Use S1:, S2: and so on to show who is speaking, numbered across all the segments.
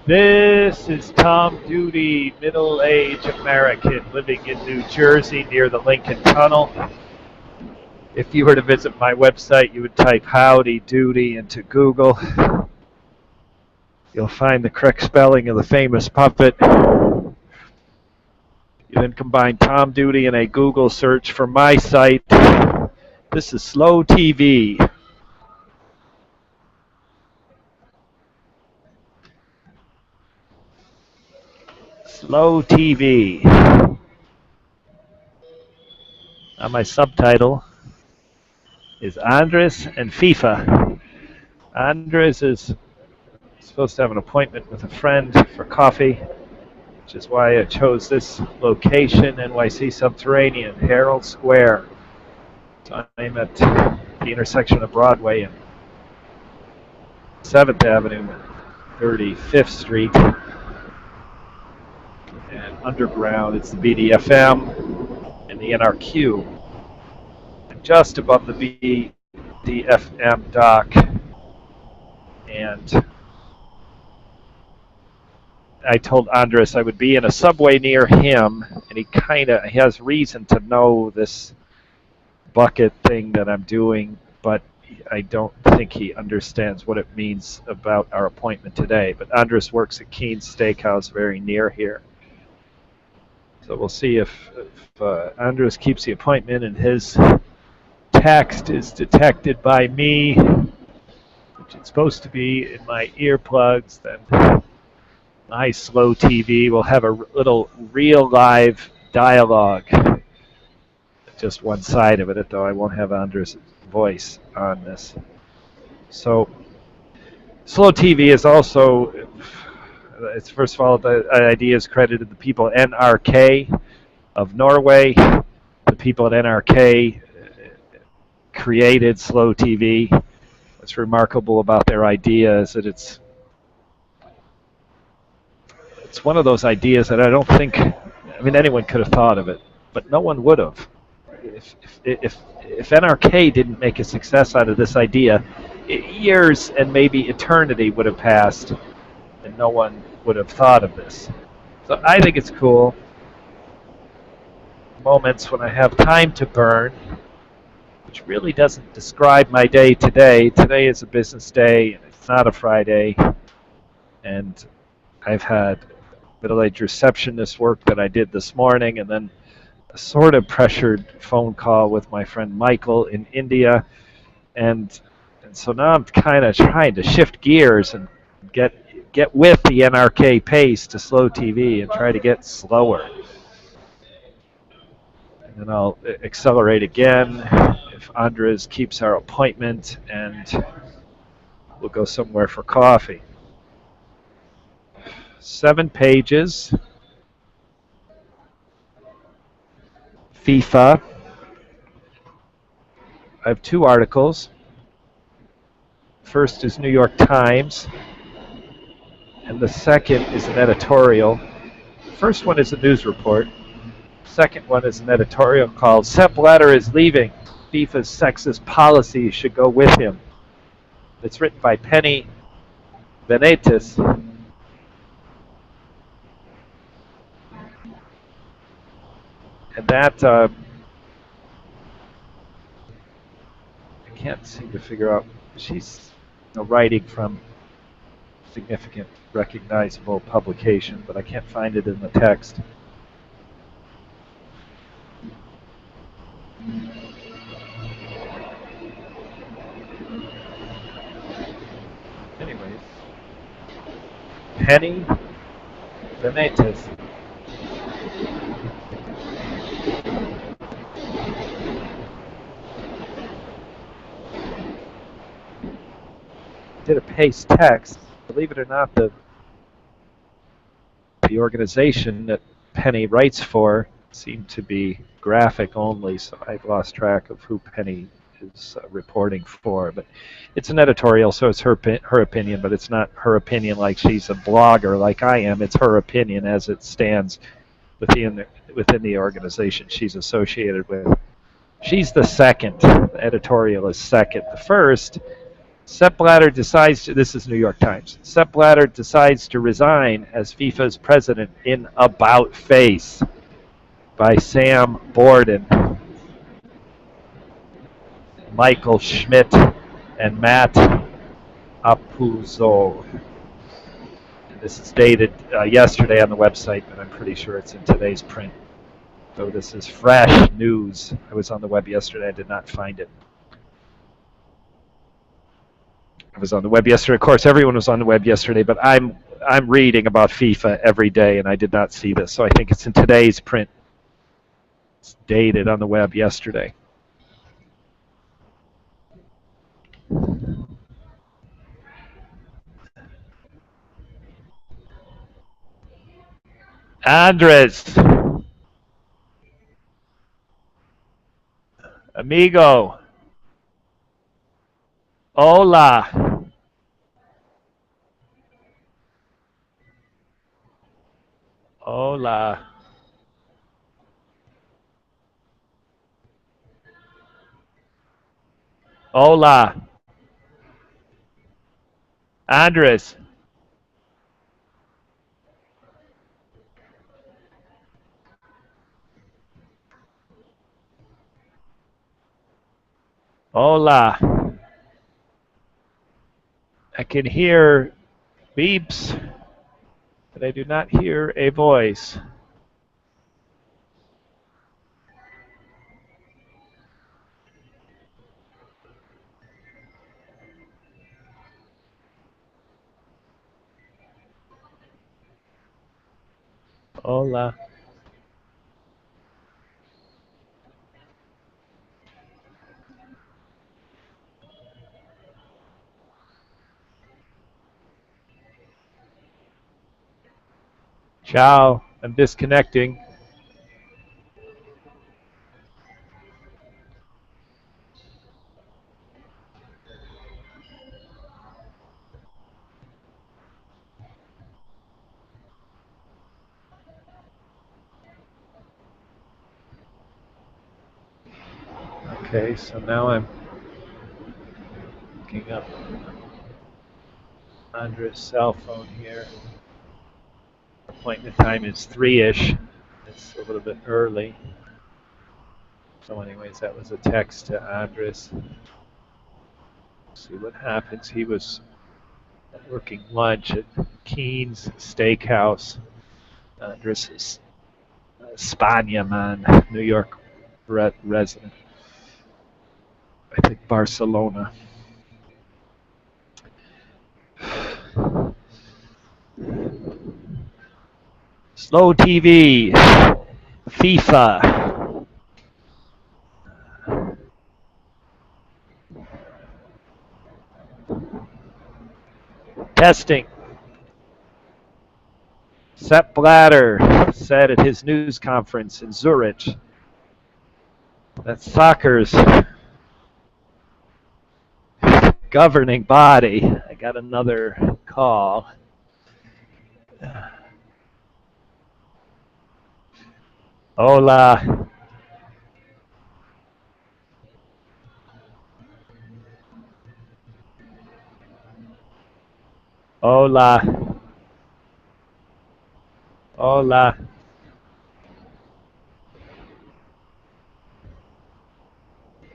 S1: This is Tom Doody, middle-aged American living in New Jersey near the Lincoln Tunnel. If you were to visit my website, you would type Howdy Doody into Google. You'll find the correct spelling of the famous puppet. You then combine Tom Doody in a Google search for my site. This is Slow TV. Slow TV. Now my subtitle is Andres and FIFA. Andres is supposed to have an appointment with a friend for coffee, which is why I chose this location, NYC Subterranean, Herald Square. So I'm at the intersection of Broadway and 7th Avenue, 35th Street. And underground, it's the BDFM and the NRQ. And just above the BDFM dock. And I told Andres I would be in a subway near him, and he has reason to know this bucket thing that I'm doing, but I don't think he understands what it means about our appointment today. But Andres works at Keen's Steakhouse very near here. So we'll see if Andres keeps the appointment and his text is detected by me, which it's supposed to be in my earplugs. Then my Slow TV will have a little real live dialogue. Just one side of it, though I won't have Andres' voice on this. So Slow TV is also, it's first of all, the idea is credited to the people at NRK of Norway. The people at NRK created Slow TV. What's remarkable about their idea is that it's one of those ideas that I don't think, anyone could have thought of it, but no one would have. If NRK didn't make a success out of this idea, years and maybe eternity would have passed, and no one would have thought of this. So I think it's cool. Moments when I have time to burn, which really doesn't describe my day today. Today is a business day, and it's not a Friday. And I've had middle-aged receptionist work that I did this morning, and then a sort of pressured phone call with my friend Michael in India. And so now I'm kind of trying to shift gears and get with the NRK pace to Slow TV and try to get slower. And then I'll accelerate again if Andres keeps our appointment, and we'll go somewhere for coffee. 7 pages. FIFA. I have 2 articles. First is New York Times, and the second is an editorial. The first one is a news report. The second one is an editorial called Sepp Blatter is leaving. FIFA's sexist policies should go with him. It's written by Penny Benitez. And that, I can't seem to figure out, she's writing from significant, recognizable publication, but I can't find it in the text. Anyways, Penny Benitez. Did a paste text. Believe it or not, the organization that Penny writes for seemed to be graphic only, so I've lost track of who Penny is reporting for. But it's an editorial, so it's her opinion, but it's not her opinion like she's a blogger like I am. It's her opinion as it stands within the organization she's associated with. She's the second. The editorial is second. The first Sepp Blatter decides to, this is New York Times, Sepp Blatter decides to resign as FIFA's president in About Face by Sam Borden, Michael Schmidt, and Matt Apuzzo. This is dated yesterday on the website, but I'm pretty sure it's in today's print. So this is fresh news. I was on the web yesterday. I did not find it. I was on the web yesterday. Of course, everyone was on the web yesterday, but I'm reading about FIFA every day, and I did not see this. So I think it's in today's print. It's dated on the web yesterday. Andres. Amigo. Hola. Hola. Hola. Andres. Hola. I can hear beeps, but I do not hear a voice. Hola. Ciao. I'm disconnecting. Okay, so now I'm looking up Andres' cell phone here. Appointment time is 3-ish. It's a little bit early. So anyways, that was a text to Andres. See what happens. He was working lunch at Keen's Steakhouse. Andres is Spania man, New York resident. I think Barcelona. Slow TV, FIFA. Testing. Sepp Blatter said at his news conference in Zurich that soccer's governing body. I got another call. Hola. Hola. Hola.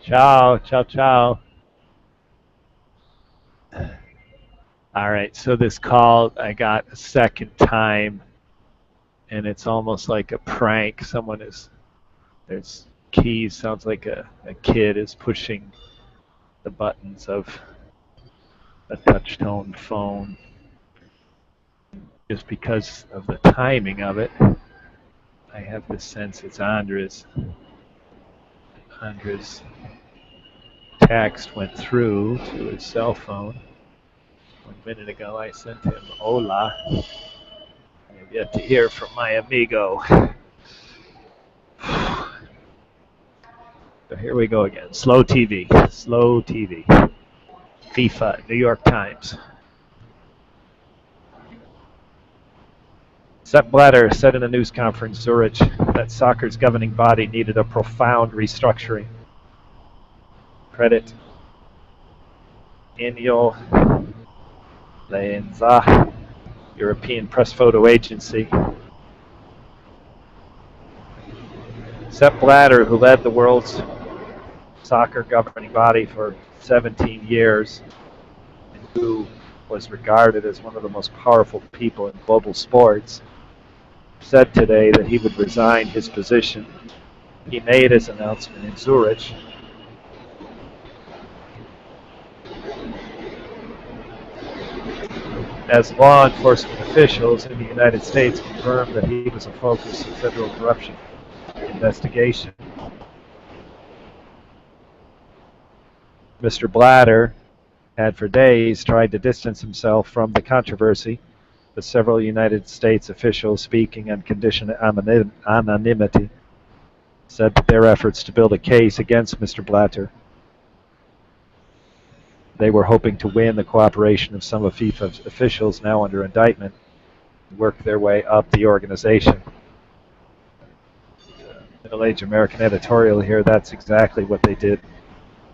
S1: Ciao, ciao, ciao. All right, so this call I got a second time, and it's almost like a prank. There's keys, sounds like a kid is pushing the buttons of a touch-tone phone. Just because of the timing of it, I have the sense it's Andres. Andres' text went through to his cell phone. 1 minute ago I sent him hola. I have yet to hear from my amigo. So here we go again. Slow TV. Slow TV. FIFA, New York Times. Sepp Blatter said in a news conference in Zurich that soccer's governing body needed a profound restructuring. Credit Annual Lenza European Press Photo Agency. Sepp Blatter, who led the world's soccer governing body for 17 years, and who was regarded as one of the most powerful people in global sports, said today that he would resign his position. He made his announcement in Zurich. As law enforcement officials in the United States confirmed that he was a focus of federal corruption investigation. Mr. Blatter had for days tried to distance himself from the controversy, but several United States officials speaking on condition of anonymity said that their efforts to build a case against Mr. Blatter, they were hoping to win the cooperation of some of FIFA officials now under indictment and work their way up the organization. Middle-aged American editorial here, that's exactly what they did.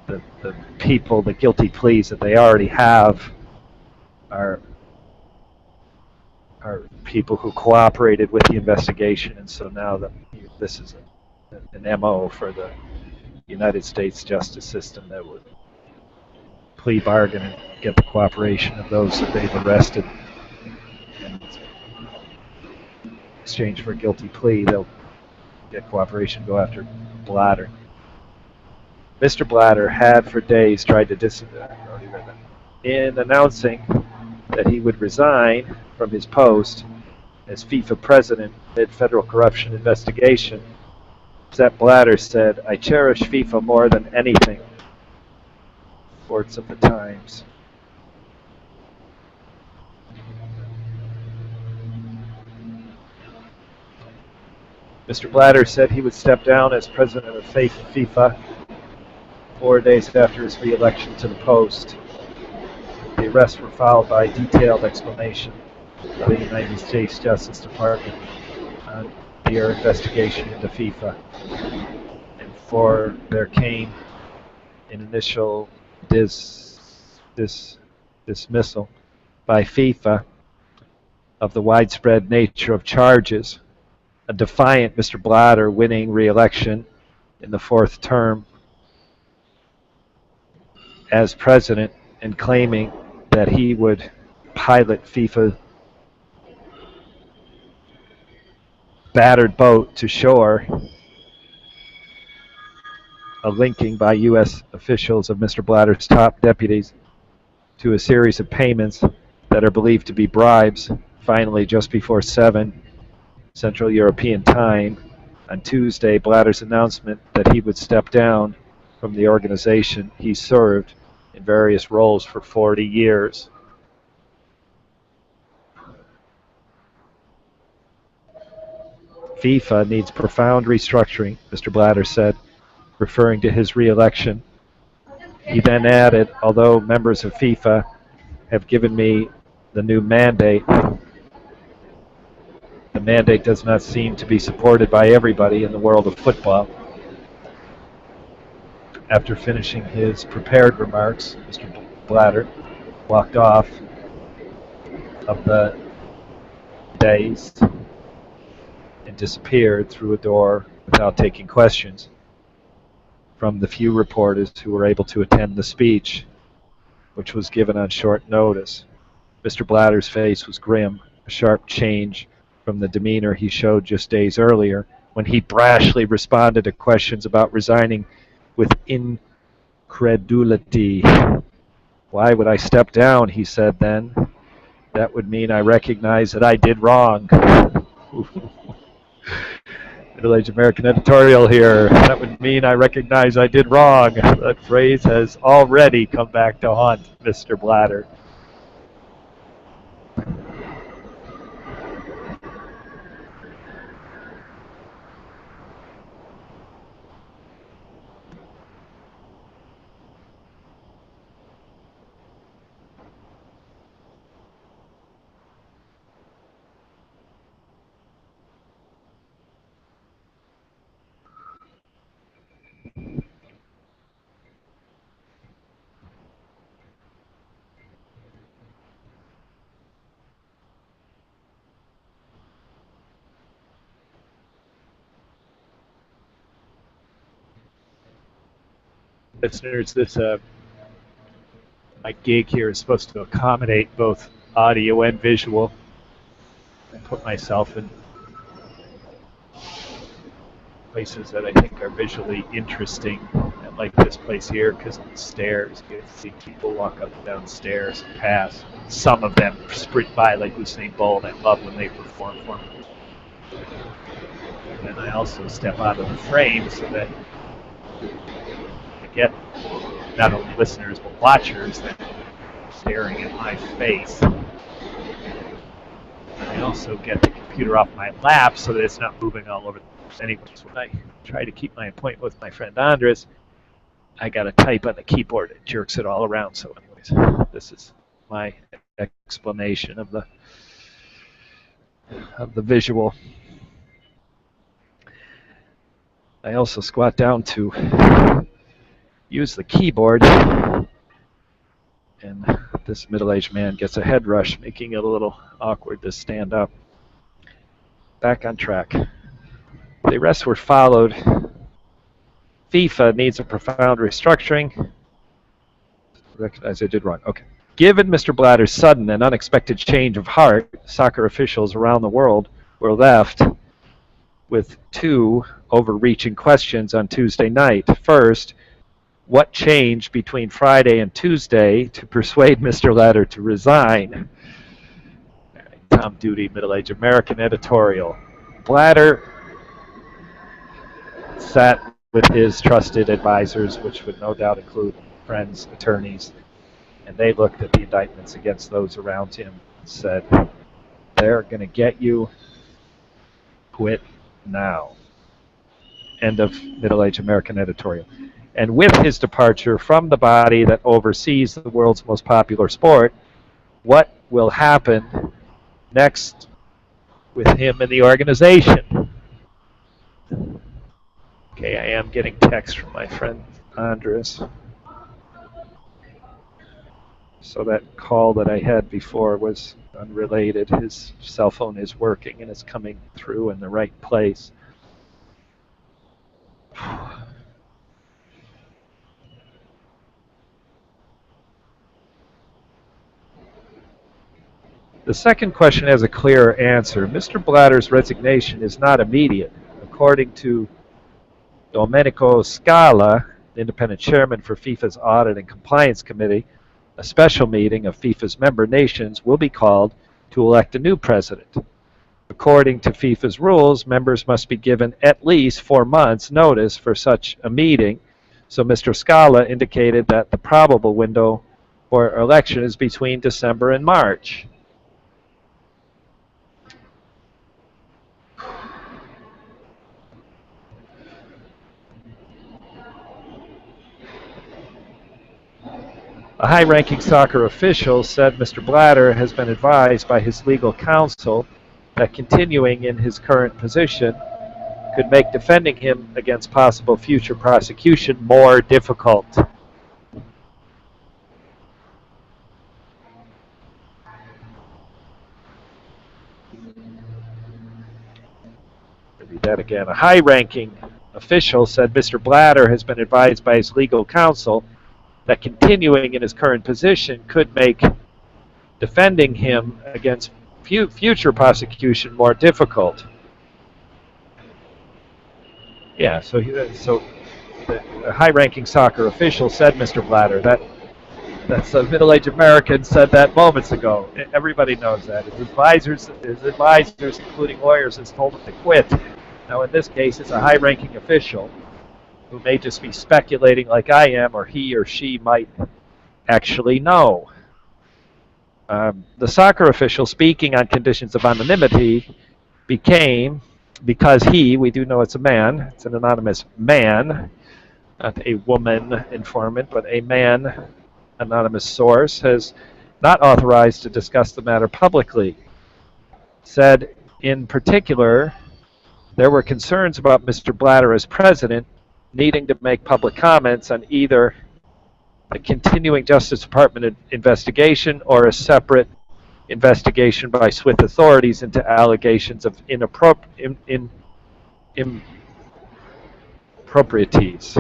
S1: The people, the guilty pleas that they already have are people who cooperated with the investigation, and so now this is an MO for the United States justice system that would plea bargain and get the cooperation of those that they've arrested. And in exchange for a guilty plea, they'll get cooperation, go after Blatter. Mr. Blatter had for days tried to in announcing that he would resign from his post as FIFA president amid federal corruption investigation. Sepp Blatter said, "I cherish FIFA more than anything." Reports of the Times. Mr. Blatter said he would step down as president of FIFA 4 days after his re-election to the post. The arrests were followed by a detailed explanation by the United States Justice Department on their investigation into FIFA. And for there came an initial dismissal by FIFA of the widespread nature of charges. A defiant Mr. Blatter winning re-election in the fourth term as president and claiming that he would pilot FIFA battered boat to shore, a linking by U.S. officials of Mr. Blatter's top deputies to a series of payments that are believed to be bribes. Finally, just before 7 Central European Time, on Tuesday, Blatter's announcement that he would step down from the organization he served in various roles for 40 years. FIFA needs profound restructuring, Mr. Blatter said, referring to his re-election. He then added, although members of FIFA have given me the new mandate, the mandate does not seem to be supported by everybody in the world of football. After finishing his prepared remarks, Mr. Blatter walked off of the dais and disappeared through a door without taking questions from the few reporters who were able to attend the speech, which was given on short notice. Mr. Blatter's face was grim, a sharp change from the demeanor he showed just days earlier when he brashly responded to questions about resigning with incredulity. "Why would I step down?" he said then. "That would mean I recognize that I did wrong." Middle-aged American editorial here. "That would mean I recognize I did wrong." That phrase has already come back to haunt Mr. Blatter.
S2: listeners, this my gig here is supposed to accommodate both audio and visual. I put myself in places that I think are visually interesting, like this place here, because of the stairs. You get to see people walk up and down stairs and pass. Some of them sprint by like Usain Bolt. I love when they perform for me. And I also step out of the frame so that I get not only listeners but watchers that are staring at my face. I also get the computer off my lap so that it's not moving all over the place. Anyways, when I try to keep my appointment with my friend Andres, I got to type on the keyboard. It jerks it all around. So anyways, this is my explanation of the visual. I also squat down to use the keyboard, and this middle-aged man gets a head rush, making it a little awkward to stand up. Back on track. The arrests were followed. FIFA needs a profound restructuring. Recognize I did wrong. Okay. Given Mr. Blatter's sudden and unexpected change of heart, soccer officials around the world were left with two overreaching questions on Tuesday night. First, what changed between Friday and Tuesday to persuade Mr. Blatter to resign? Tom Doody, Middle-Aged American editorial. Blatter sat with his trusted advisors, which would no doubt include friends, attorneys, and they looked at the indictments against those around him and said, they're going to get you, quit now. End of Middle-Aged American editorial. And with his departure from the body that oversees the world's most popular sport, what will happen next with him in the organization? Okay, I am getting text from my friend Andres. So that call that I had before was unrelated. His cell phone is working and it's coming through in the right place. The second question has a clearer answer. Mr. Blatter's resignation is not immediate. According to Domenico Scala, independent chairman for FIFA's Audit and Compliance Committee, a special meeting of FIFA's member nations will be called to elect a new president. According to FIFA's rules, members must be given at least 4 months' notice for such a meeting, so Mr. Scala indicated that the probable window for election is between December and March. A high-ranking soccer official said Mr. Blatter has been advised by his legal counsel that continuing in his current position could make defending him against possible future prosecution more difficult. Read that again. A high-ranking official said Mr. Blatter has been advised by his legal counsel that continuing in his current position could make defending him against future prosecution more difficult. Yeah, so the high-ranking soccer official said Mr. Blatter. That's a middle-aged American said that moments ago. Everybody knows that. His advisors, including lawyers, has told him to quit. Now, in this case, it's a high-ranking official who may just be speculating like I am, or he or she might actually know. The soccer official speaking on conditions of anonymity became, because we do know it's a man, it's an anonymous man, not a woman informant, but a man, anonymous source, has not authorized to discuss the matter publicly. Said, in particular, there were concerns about Mr. Blatter as president needing to make public comments on either a continuing Justice Department investigation or a separate investigation by Swiss authorities into allegations of improprieties.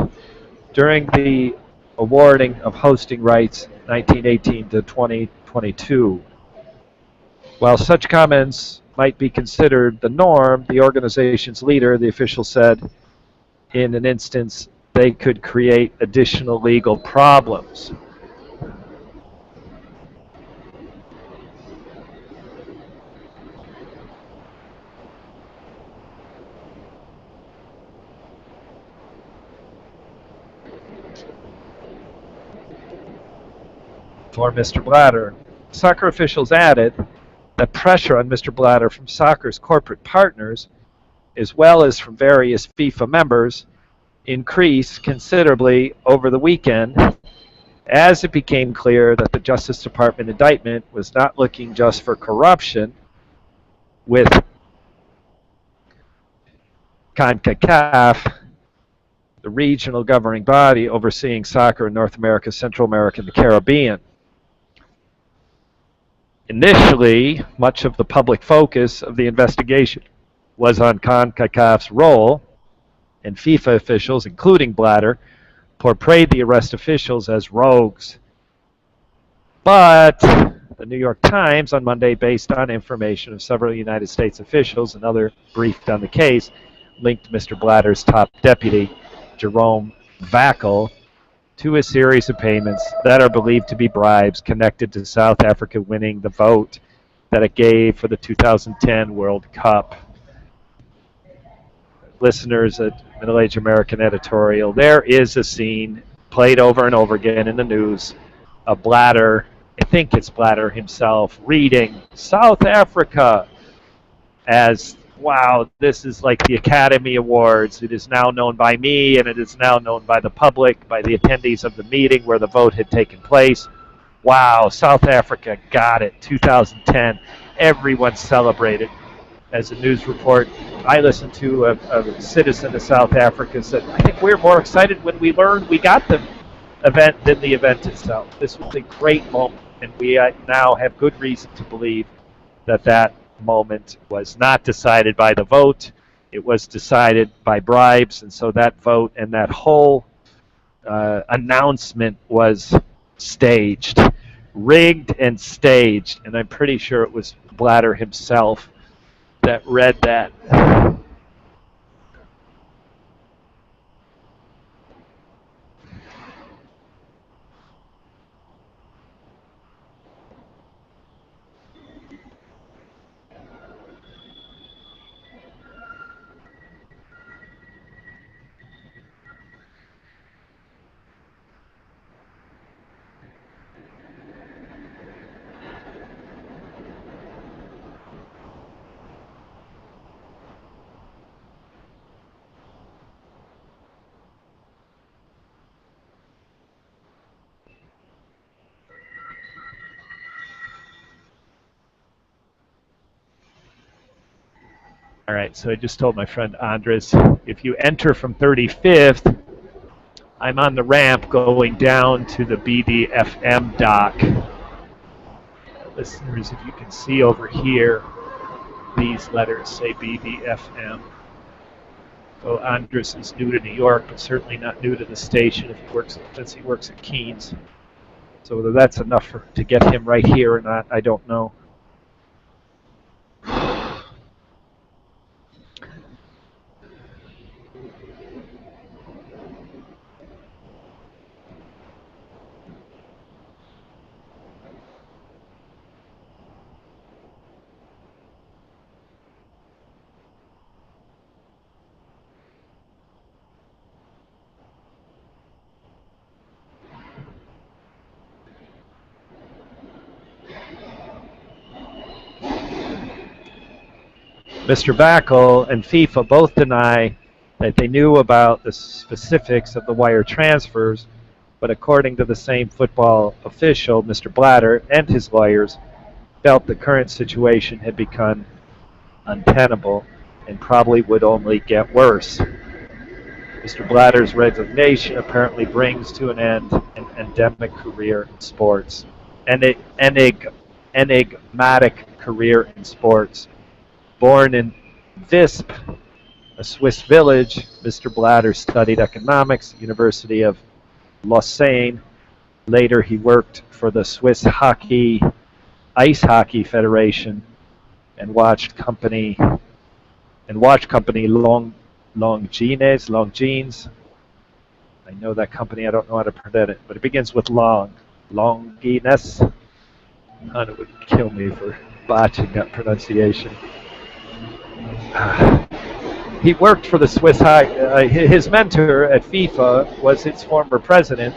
S2: During the
S1: awarding of hosting rights 1918 to 2022. While such comments might be considered the norm, the organization's leader, the official said, in an instance, they could create additional legal problems. For Mr. Blatter, soccer officials added that pressure on Mr. Blatter from soccer's corporate partners, as well as from various FIFA members, increased considerably over the weekend as it became clear that the Justice Department indictment was not looking just for corruption with CONCACAF, the regional governing body overseeing soccer in North America, Central America, and the Caribbean. Initially, much of the public focus of the investigation was on CONCACAF's role, and FIFA officials, including Blatter, portrayed the arrest officials as rogues. But the New York Times on Monday, based on information of several United States officials and others briefed on the case, linked Mr. Blatter's top deputy, Jerome Vackel, to a series of payments that are believed to be bribes connected to South Africa winning the vote that it gave for the 2010 World Cup. Listeners at Middle Age American Editorial, there is a scene played over and over again in the news of Blatter, I think it's Blatter himself, reading South Africa as, wow, this is like the Academy Awards. It is now known by me, and it is now known by the public, by the attendees of the meeting where the vote had taken place. Wow, South Africa got it, 2010. Everyone celebrated. As a news report I listened to, a citizen of South Africa said, I think we're more excited when we learned we got the event than the event itself. This was a great moment, and we now have good reason to believe that that moment was not decided by the vote. It was decided by bribes, and so that vote and that whole announcement was staged, rigged and staged, and I'm pretty sure it was Blatter himself that read that. All right, so I just told my friend Andres, if you enter from 35th, I'm on the ramp going down to the BDFM dock. Listeners, if you can see over here, these letters say BDFM. So Andres is new to New York, but certainly not new to the station since he works at Keens. So whether that's enough to get him right here or not, I don't know. Mr. Vackel and FIFA both deny that they knew about the specifics of the wire transfers, but according to the same football official, Mr. Blatter and his lawyers felt the current situation had become untenable and probably would only get worse. Mr. Blatter's resignation apparently brings to an end an endemic career in sports, an enigmatic career in sports. Born in Visp, a Swiss village, Mr. Blatter studied economics at the University of Lausanne. Later, he worked for the Swiss Ice Hockey Federation and watched company Longines. I know that company. I don't know how to pronounce it, but it begins with Longines. Hunter would kill me for botching that pronunciation. He worked for the Swiss High. His mentor at FIFA was its former president.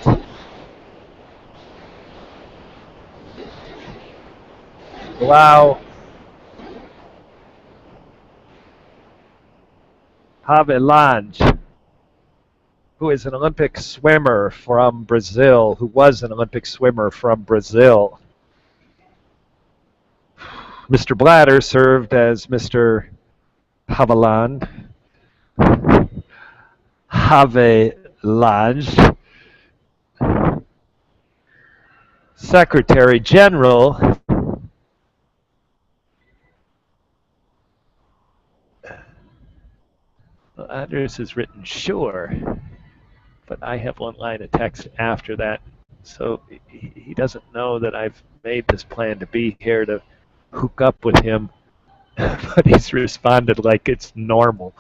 S1: Wow. Havelange, who is an Olympic swimmer from Brazil, who was an Olympic swimmer from Brazil. Mr. Blatter served as Mr. Havelange, Secretary General Andres has written sure, but I have one line of text after that, so he doesn't know that I've made this plan to be here to hook up with him, but he's responded like it's normal.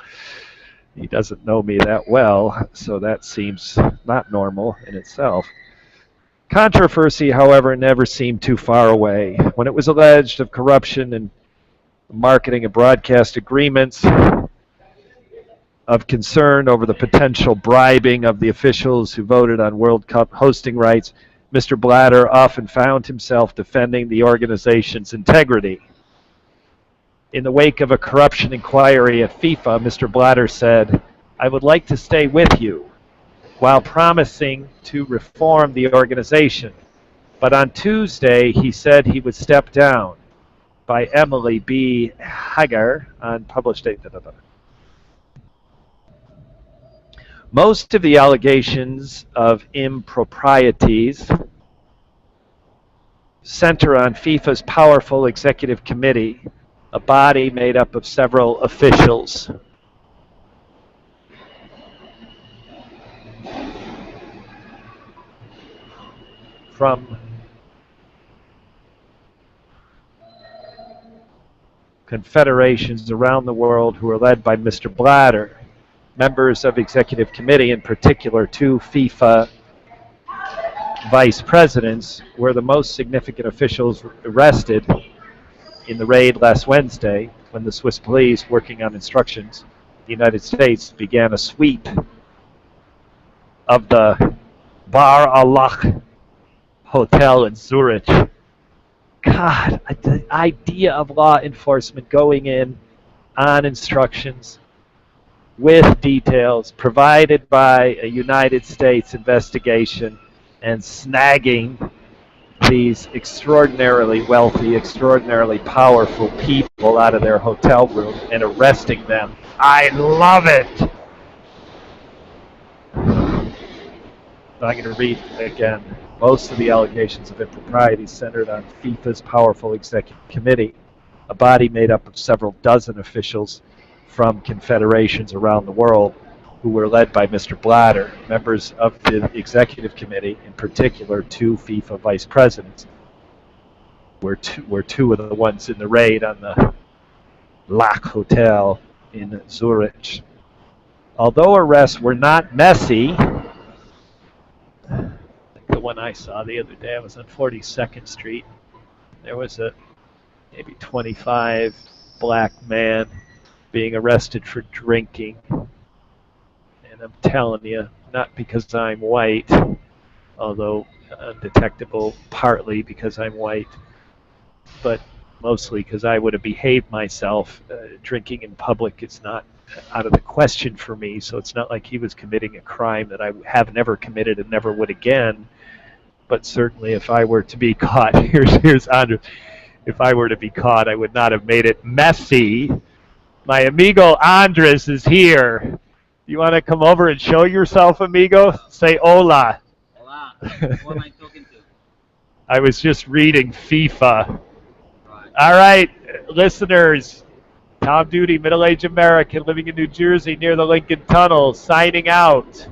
S1: He doesn't know me that well, so that seems not normal in itself. Controversy, however, never seemed too far away. When it was alleged of corruption and marketing and broadcast agreements, of concern over the potential bribing of the officials who voted on World Cup hosting rights, Mr. Blatter often found himself defending the organization's integrity. In the wake of a corruption inquiry at FIFA, Mr. Blatter said, "I would like to stay with you," while promising to reform the organization. But on Tuesday, he said he would step down, by Emily B. Hager on published date. Most of the allegations of improprieties center on FIFA's powerful executive committee, a body made up of several officials. From confederations around the world who are led by Mr. Blatter. Members of executive committee, in particular two FIFA vice presidents, were the most significant officials arrested in the raid last Wednesday when the Swiss police, working on instructions, the United States began a sweep of the Bar Allah Hotel in Zurich. God, the idea of law enforcement going in on instructions with details provided by a United States investigation and snagging these extraordinarily wealthy, extraordinarily powerful people out of their hotel room and arresting them. I love it! I'm going to read again. Most of the allegations of impropriety centered on FIFA's powerful executive committee, a body made up of several dozen officials from confederations around the world who were led by Mr. Blatter. Members of the executive committee, in particular two FIFA vice presidents, were two of the ones in the raid on the Lac Hotel in Zurich. Although arrests were not messy, the one I saw the other day, I was on 42nd Street. There was a maybe 25 black man being arrested for drinking. And I'm telling you, not because I'm white, although undetectable partly because I'm white, but mostly because I would have behaved myself. Drinking in public is not out of the question for me, so it's not like he was committing a crime that I have never committed and never would again. But certainly if I were to be caught, here's Andres, if I were to be caught, I would not have made it messy. My amigo Andres is here. You want to come over and show yourself, amigo? Say hola.
S3: Hola. Who am I talking to?
S1: I was just reading FIFA.
S3: Right.
S1: All right, listeners. Tom Doody, middle-aged American living in New Jersey near the Lincoln Tunnel, signing out.